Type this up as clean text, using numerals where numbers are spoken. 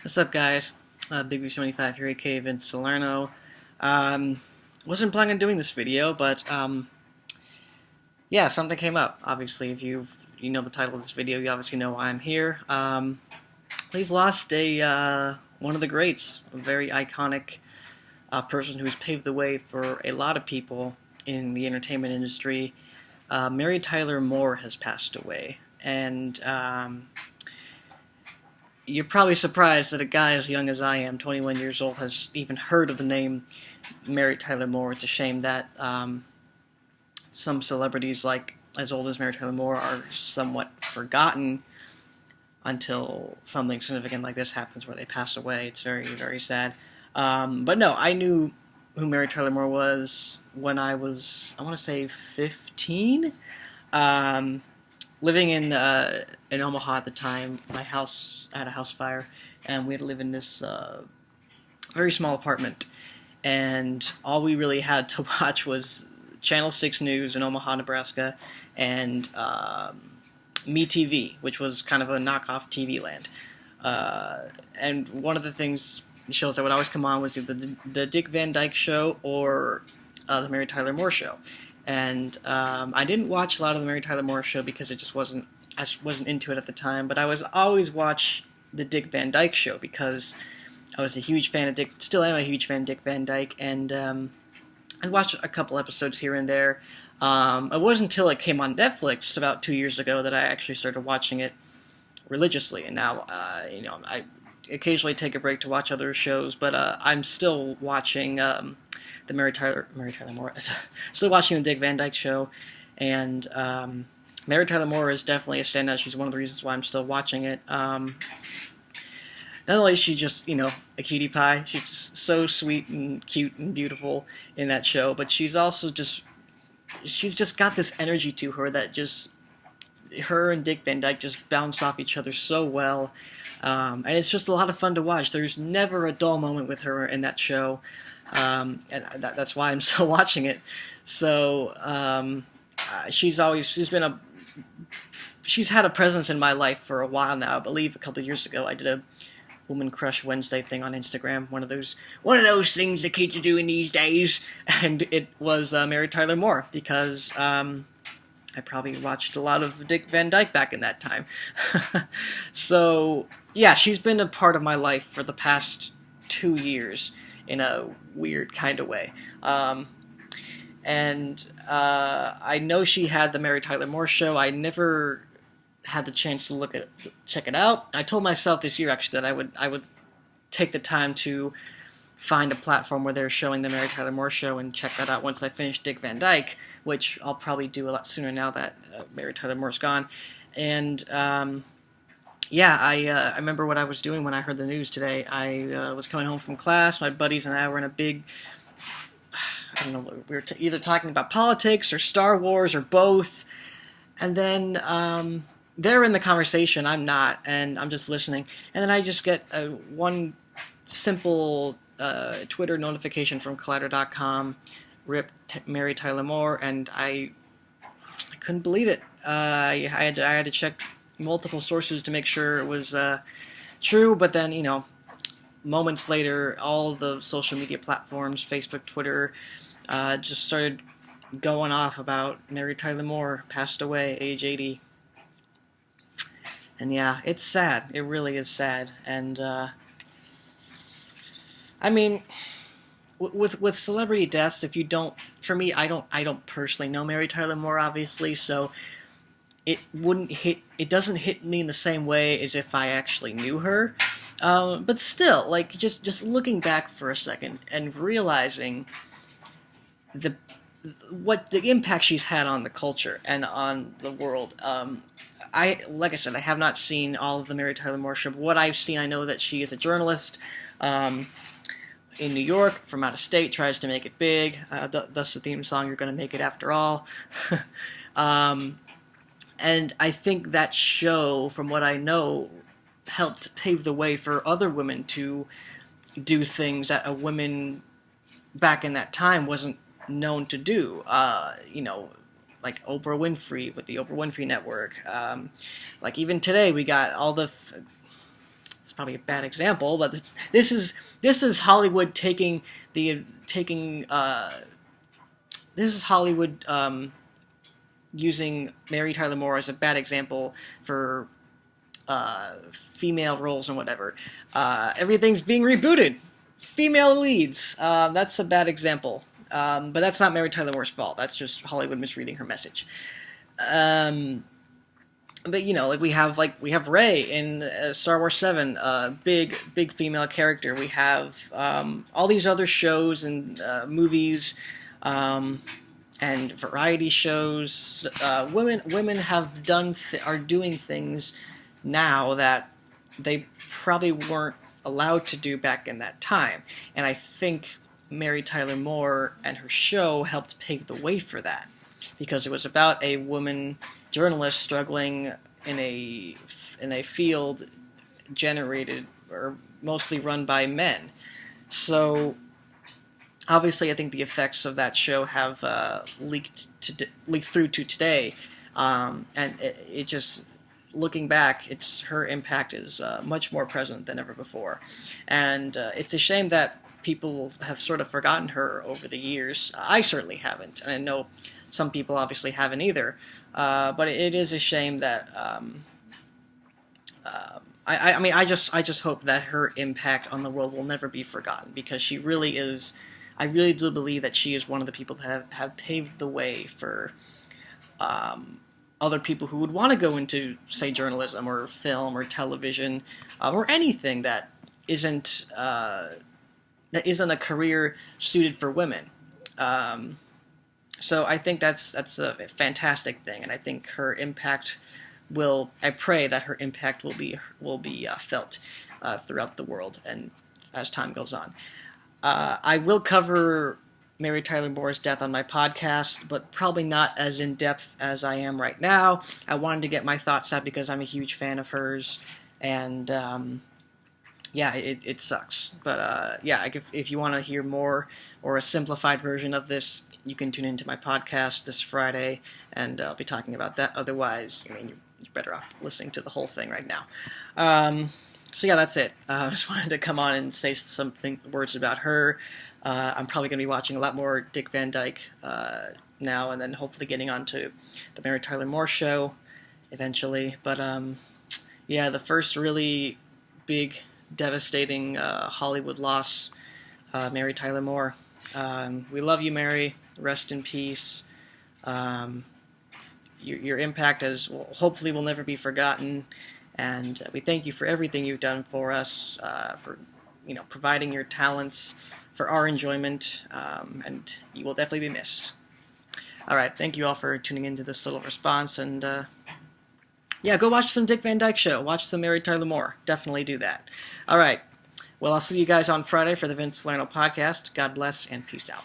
What's up, guys? Big V75 here, aka Vince Salerno. Wasn't planning on doing this video, but yeah, something came up. Obviously, if you know the title of this video, you obviously know why I'm here. We've lost a one of the greats, a very iconic person who's paved the way for a lot of people in the entertainment industry. Mary Tyler Moore has passed away, and you're probably surprised that a guy as young as I am, 21 years old, has even heard of the name Mary Tyler Moore. It's a shame that some celebrities, like as old as Mary Tyler Moore, are somewhat forgotten until something significant like this happens where they pass away. It's very, very sad. But no, I knew who Mary Tyler Moore was when I was, I want to say, 15. Um, Living in Omaha at the time, my house had a house fire, and we had to live in this very small apartment. And all we really had to watch was Channel 6 News in Omaha, Nebraska, and MeTV, which was kind of a knockoff TV land. And one of the shows that would always come on was either the Dick Van Dyke Show or the Mary Tyler Moore Show. And I didn't watch a lot of the Mary Tyler Moore Show because I just wasn't into it at the time. But I was always watch the Dick Van Dyke Show because I was a huge fan of still am a huge fan of Dick Van Dyke, and I'd watch a couple episodes here and there. It wasn't until it came on Netflix about 2 years ago that I actually started watching it religiously. And now, I occasionally take a break to watch other shows, but I'm still watching the Mary Tyler Moore, still watching the Dick Van Dyke Show, and Mary Tyler Moore is definitely a standout. She's one of the reasons why I'm still watching it. Not only is she just, a cutie pie, she's so sweet and cute and beautiful in that show, but she's just got this energy to her that just, her and Dick Van Dyke just bounce off each other so well, and it's just a lot of fun to watch. There's never a dull moment with her in that show, and that's why I'm still watching it. So she's had a presence in my life for a while now. I believe a couple of years ago I did a Woman Crush Wednesday thing on Instagram, one of those things that kids are doing these days, and it was Mary Tyler Moore, because I probably watched a lot of Dick Van Dyke back in that time. So yeah, she's been a part of my life for the past 2 years in a weird kind of way. And I know she had the Mary Tyler Moore Show. I never had the chance to check it out. I told myself this year actually that I would take the time to find a platform where they're showing the Mary Tyler Moore Show and check that out once I finish Dick Van Dyke, which I'll probably do a lot sooner now that Mary Tyler Moore's gone. And yeah, I remember what I was doing when I heard the news today. I was coming home from class. My buddies and I were in a big, I don't know, we were either talking about politics or Star Wars or both. And then they're in the conversation, I'm not, and I'm just listening. And then I just get one simple Twitter notification from Collider.com, rip Mary Tyler Moore, and I couldn't believe it. I had to check multiple sources to make sure it was true, but then, moments later, all the social media platforms, Facebook, Twitter, just started going off about Mary Tyler Moore passed away, age 80. And yeah, it's sad. It really is sad. And I mean, with celebrity deaths, if you don't, for me, I don't personally know Mary Tyler Moore, obviously, so it doesn't hit me in the same way as if I actually knew her. But still, like, just looking back for a second and realizing the impact she's had on the culture and on the world. Like I said, I have not seen all of the Mary Tyler Moore Show. But what I've seen, I know that she is a journalist in New York from out of state, tries to make it big. Thus the theme song, "You're Gonna Make It After All." And I think that show, from what I know, helped pave the way for other women to do things that a woman back in that time wasn't known to do. Like Oprah Winfrey with the Oprah Winfrey Network. Like even today, we got all the it's probably a bad example, but this is Hollywood this is Hollywood using Mary Tyler Moore as a bad example for female roles and whatever. Everything's being rebooted. Female leads. That's a bad example. But that's not Mary Tyler Moore's fault. That's just Hollywood misreading her message. But you know, like we have Rey in Star Wars 7, big female character. We have all these other shows and movies and variety shows. Women have are doing things now that they probably weren't allowed to do back in that time, and I think Mary Tyler Moore and her show helped pave the way for that, because it was about a woman journalist struggling in a field generated or mostly run by men. So obviously, I think the effects of that show have leaked through to today, and it just, looking back, her impact is much more present than ever before, and it's a shame that people have sort of forgotten her over the years. I certainly haven't, and I know some people obviously haven't either. But it is a shame that I just hope that her impact on the world will never be forgotten, because she really is. I really do believe that she is one of the people that have paved the way for other people who would want to go into, say, journalism or film or television or anything that isn't a career suited for women. So I think that's a fantastic thing, and I think her impact I pray that her impact will be felt throughout the world, and as time goes on. I will cover Mary Tyler Moore's death on my podcast, but probably not as in depth as I am right now. I wanted to get my thoughts out because I'm a huge fan of hers, and yeah, it sucks. But yeah, if you want to hear more or a simplified version of this, you can tune into my podcast this Friday, and I'll be talking about that. Otherwise, I mean, you're better off listening to the whole thing right now. So yeah, that's it. I just wanted to come on and say words about her. I'm probably going to be watching a lot more Dick Van Dyke now, and then hopefully getting onto the Mary Tyler Moore show eventually. But yeah, the first really big, devastating Hollywood loss, Mary Tyler Moore. We love you, Mary. Rest in peace. Your impact hopefully will never be forgotten, and we thank you for everything you've done for us, for providing your talents for our enjoyment, and you will definitely be missed. All right, thank you all for tuning into this little response, and yeah, go watch some Dick Van Dyke Show. Watch some Mary Tyler Moore. Definitely do that. All right, well, I'll see you guys on Friday for the Vince Salerno podcast. God bless and peace out.